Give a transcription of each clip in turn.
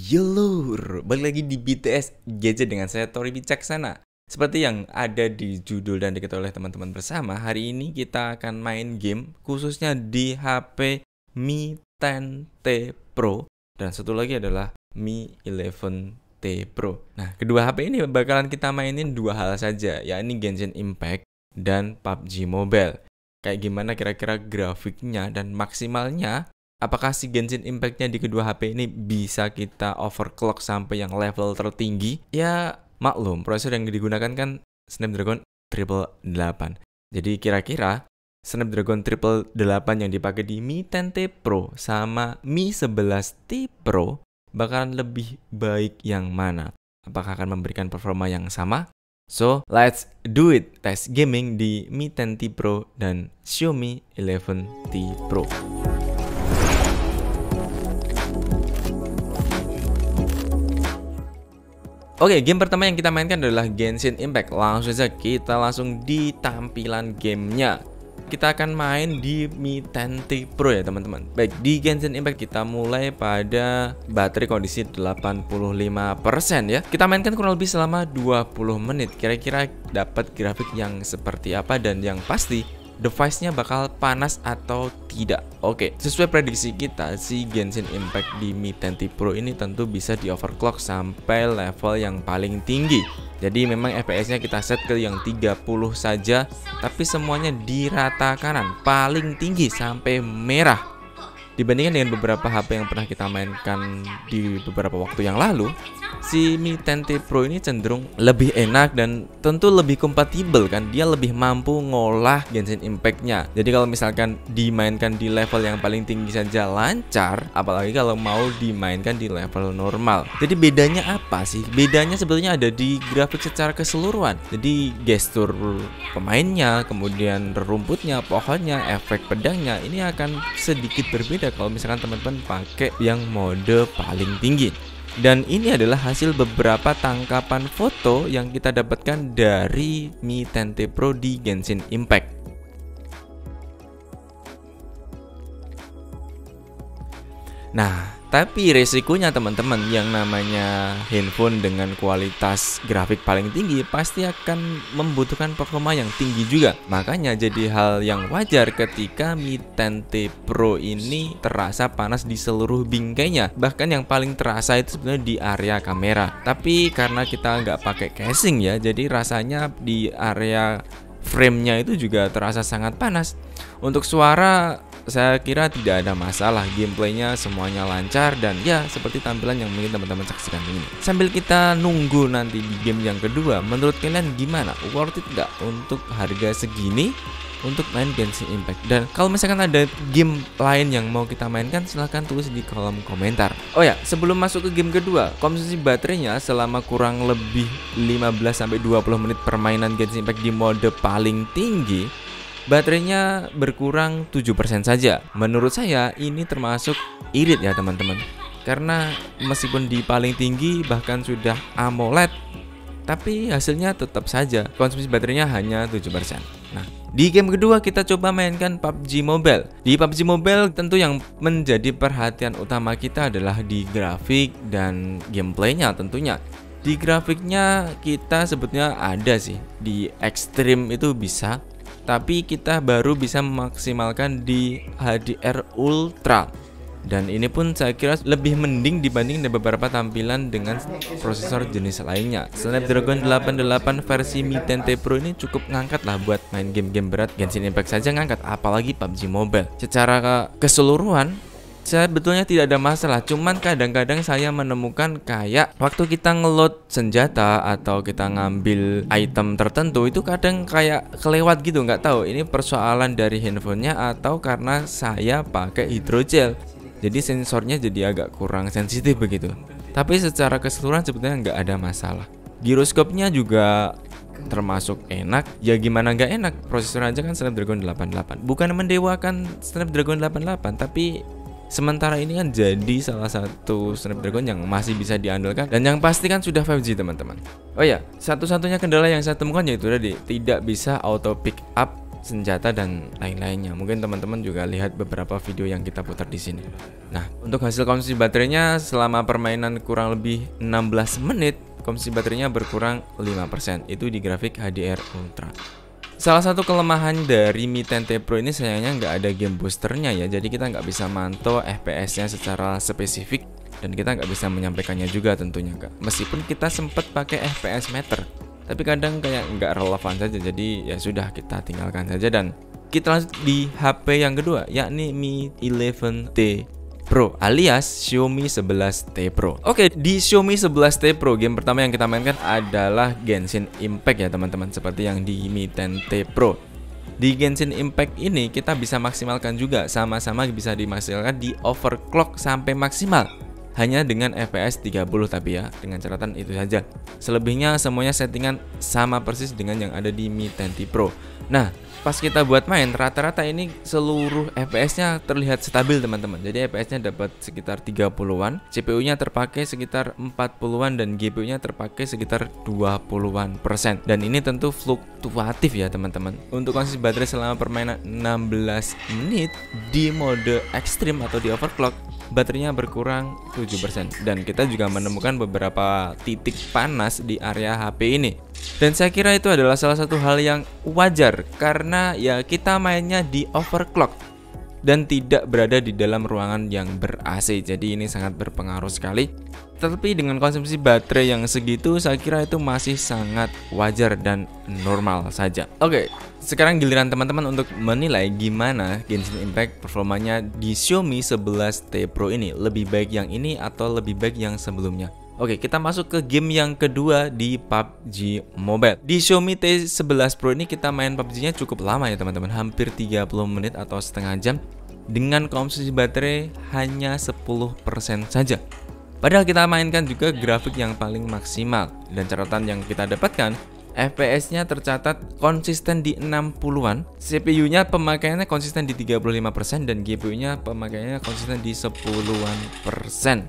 Yo lur, balik lagi di BTS Gadget dengan saya Tori Bijaksana. Seperti yang ada di judul dan diketahui oleh teman-teman bersama, hari ini kita akan main game khususnya di HP Mi 10T Pro dan satu lagi adalah Mi 11T Pro. Nah, kedua HP ini bakalan kita mainin dua hal saja, yakni Genshin Impact dan PUBG Mobile. Kayak gimana kira-kira grafiknya dan maksimalnya? Apakah si Genshin Impact-nya di kedua HP ini bisa kita overclock sampai yang level tertinggi? Ya maklum, prosesor yang digunakan kan Snapdragon 888. Jadi kira-kira Snapdragon 888 yang dipakai di Mi 10T Pro sama Mi 11T Pro bakalan lebih baik yang mana? Apakah akan memberikan performa yang sama? So, let's do it! Tes gaming di Mi 10T Pro dan Xiaomi 11T Pro. Oke, game pertama yang kita mainkan adalah Genshin Impact. Langsung saja kita langsung di tampilan gamenya. Kita akan main di Mi 10T Pro ya teman-teman. Baik, di Genshin Impact kita mulai pada baterai kondisi 85% ya. Kita mainkan kurang lebih selama 20 menit. Kira-kira dapat grafik yang seperti apa dan yang pasti device-nya bakal panas atau tidak. Oke, sesuai prediksi kita, si Genshin Impact di Mi 10T Pro ini tentu bisa di overclock sampai level yang paling tinggi. Jadi memang FPS-nya kita set ke yang 30 saja, tapi semuanya di rata kanan, paling tinggi sampai merah. Dibandingkan dengan beberapa HP yang pernah kita mainkan di beberapa waktu yang lalu, si Mi 10T Pro ini cenderung lebih enak dan tentu lebih kompatibel kan. Dia lebih mampu ngolah Genshin Impact-nya. Jadi kalau misalkan dimainkan di level yang paling tinggi saja lancar, apalagi kalau mau dimainkan di level normal. Jadi bedanya apa sih? Bedanya sebetulnya ada di grafik secara keseluruhan. Jadi gestur pemainnya, kemudian rumputnya, pohonnya, efek pedangnya ini akan sedikit berbeda kalau misalkan teman-teman pakai yang mode paling tinggi. Dan ini adalah hasil beberapa tangkapan foto yang kita dapatkan dari Mi 10T Pro di Genshin Impact. Nah, tapi resikonya teman-teman, yang namanya handphone dengan kualitas grafik paling tinggi pasti akan membutuhkan performa yang tinggi juga. Makanya jadi hal yang wajar ketika Mi 10T Pro ini terasa panas di seluruh bingkainya. Bahkan yang paling terasa itu sebenarnya di area kamera. Tapi karena kita nggak pakai casing ya, jadi rasanya di area frame-nya itu juga terasa sangat panas. Untuk suara saya kira tidak ada masalah, gameplaynya semuanya lancar dan ya seperti tampilan yang mungkin teman-teman saksikan ini. Sambil kita nunggu nanti di game yang kedua, menurut kalian gimana? Worth it nggak untuk harga segini untuk main Genshin Impact? Dan kalau misalkan ada game lain yang mau kita mainkan, silahkan tulis di kolom komentar. Oh ya, sebelum masuk ke game kedua, konsumsi baterainya selama kurang lebih 15-20 menit permainan Genshin Impact di mode paling tinggi, baterainya berkurang 7% saja. Menurut saya ini termasuk irit ya teman-teman. Karena meskipun di paling tinggi bahkan sudah AMOLED, tapi hasilnya tetap saja konsumsi baterainya hanya 7%. Nah, di game kedua kita coba mainkan PUBG Mobile. Di PUBG Mobile tentu yang menjadi perhatian utama kita adalah di grafik dan gameplaynya tentunya. Di grafiknya kita sebetulnya ada sih, di ekstrim itu bisa, tapi kita baru bisa memaksimalkan di HDR Ultra. Dan ini pun saya kira lebih mending dibanding dengan beberapa tampilan dengan prosesor jenis lainnya. Snapdragon 888 versi Mi 10T Pro ini cukup ngangkat lah buat main game-game berat. Genshin Impact saja ngangkat, apalagi PUBG Mobile. Secara keseluruhan sebetulnya tidak ada masalah, cuman kadang-kadang saya menemukan kayak waktu kita ngeload senjata atau kita ngambil item tertentu itu kadang kayak kelewat gitu, nggak tahu ini persoalan dari handphonenya atau karena saya pakai hidrogel, jadi sensornya jadi agak kurang sensitif begitu. Tapi secara keseluruhan sebetulnya nggak ada masalah. Giroskopnya juga termasuk enak. Ya gimana nggak enak, prosesor aja kan Snapdragon 888. Bukan mendewakan Snapdragon 88, tapi sementara ini kan jadi salah satu Snapdragon yang masih bisa diandalkan dan yang pasti kan sudah 5G teman-teman. Oh ya, satu-satunya kendala yang saya temukan yaitu tadi tidak bisa auto pick up senjata dan lain-lainnya. Mungkin teman-teman juga lihat beberapa video yang kita putar di sini. Nah, untuk hasil konsumsi baterainya selama permainan kurang lebih 16 menit, konsumsi baterainya berkurang 5%. Itu di grafik HDR Ultra. Salah satu kelemahan dari Mi 10T Pro ini sayangnya nggak ada game boosternya ya. Jadi kita nggak bisa mantau FPS-nya secara spesifik dan kita nggak bisa menyampaikannya juga tentunya Kak. Meskipun kita sempat pakai FPS meter, tapi kadang kayak nggak relevan saja, jadi ya sudah kita tinggalkan saja dan kita lanjut di HP yang kedua, yakni Mi 11T Pro alias Xiaomi 11T Pro. Oke, di Xiaomi 11T Pro game pertama yang kita mainkan adalah Genshin Impact ya teman-teman, seperti yang di Mi 10T Pro. Di Genshin Impact ini kita bisa maksimalkan juga, sama-sama bisa dimaksimalkan di overclock sampai maksimal. Hanya dengan FPS 30 tapi ya, dengan catatan itu saja. Selebihnya semuanya settingan sama persis dengan yang ada di Mi 10T Pro. Nah, pas kita buat main, rata-rata ini seluruh FPS-nya terlihat stabil teman-teman. Jadi FPS-nya dapat sekitar 30-an, CPU-nya terpakai sekitar 40-an, dan GPU-nya terpakai sekitar 20-an %. Dan ini tentu fluktuatif ya teman-teman. Untuk konsumsi baterai selama permainan 16 menit di mode ekstrim atau di overclock, baterainya berkurang 7%. Dan kita juga menemukan beberapa titik panas di area HP ini. Dan saya kira itu adalah salah satu hal yang wajar, karena ya kita mainnya di overclock dan tidak berada di dalam ruangan yang ber-AC. Jadi ini sangat berpengaruh sekali. Tapi dengan konsumsi baterai yang segitu, saya kira itu masih sangat wajar dan normal saja. Oke, sekarang giliran teman-teman untuk menilai gimana Genshin Impact performanya di Xiaomi 11T Pro ini. Lebih baik yang ini atau lebih baik yang sebelumnya? Oke, kita masuk ke game yang kedua di PUBG Mobile. Di Xiaomi T11 Pro ini kita main PUBG-nya cukup lama ya teman-teman, hampir 30 menit atau setengah jam dengan konsumsi baterai hanya 10% saja. Padahal kita mainkan juga grafik yang paling maksimal, dan catatan yang kita dapatkan, FPS-nya tercatat konsisten di 60-an, CPU-nya pemakaiannya konsisten di 35%, dan GPU-nya pemakaiannya konsisten di 10-an %.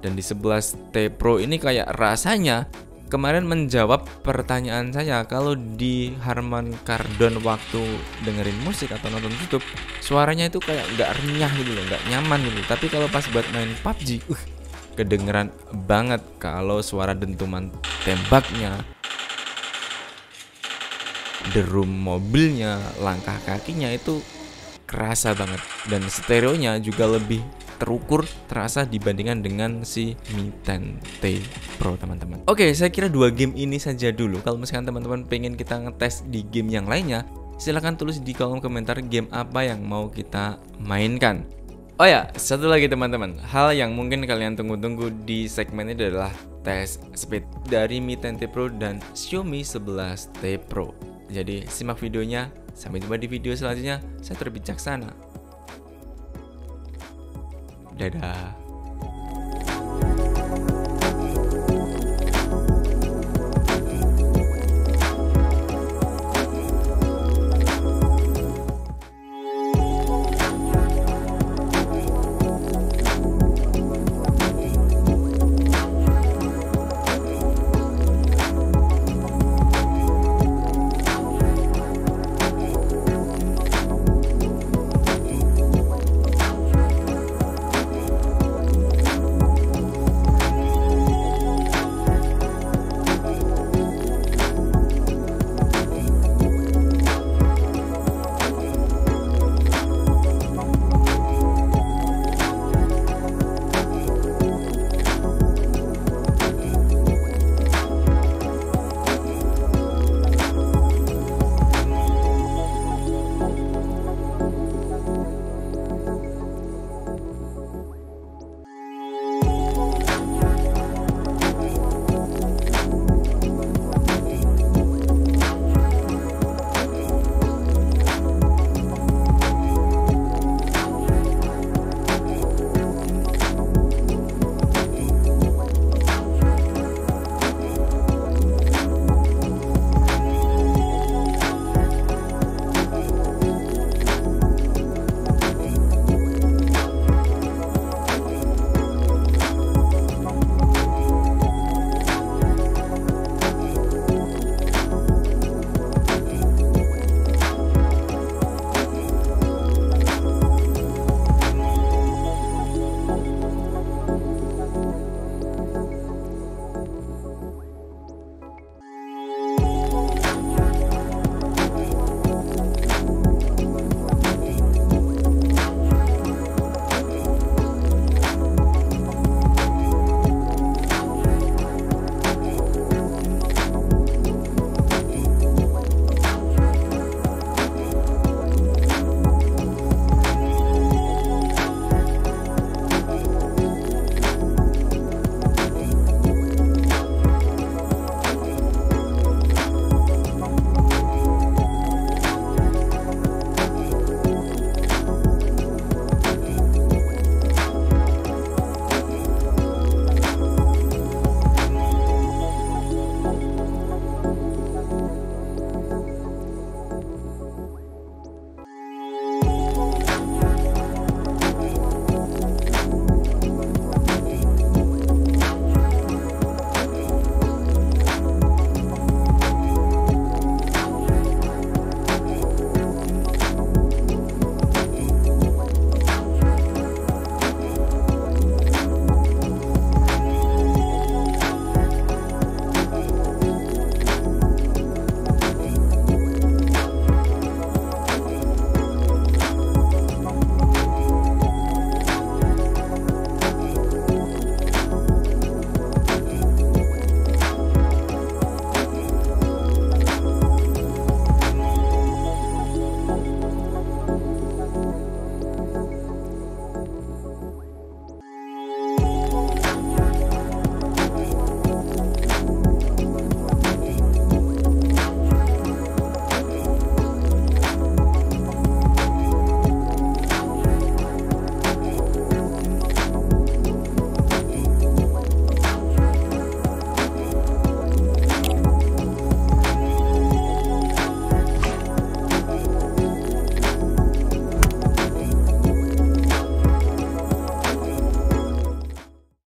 Dan di 11T Pro ini kayak rasanya kemarin menjawab pertanyaan saya, kalau di Harman Kardon waktu dengerin musik atau nonton YouTube, suaranya itu kayak nggak renyah gitu loh, nggak nyaman gitu. Tapi kalau pas buat main PUBG, kedengeran banget kalau suara dentuman tembaknya, derum mobilnya, langkah kakinya itu kerasa banget. Dan stereonya juga lebih terukur, terasa dibandingkan dengan si Mi 10T Pro teman-teman. Oke, saya kira 2 game ini saja dulu. Kalau misalkan teman-teman pengen kita ngetes di game yang lainnya, silahkan tulis di kolom komentar game apa yang mau kita mainkan. Oh ya, satu lagi teman-teman, hal yang mungkin kalian tunggu-tunggu di segmen ini adalah tes speed dari Mi 10T Pro dan Xiaomi 11T Pro. Jadi simak videonya, sampai jumpa di video selanjutnya. Saya Terbijaksana. Dadah.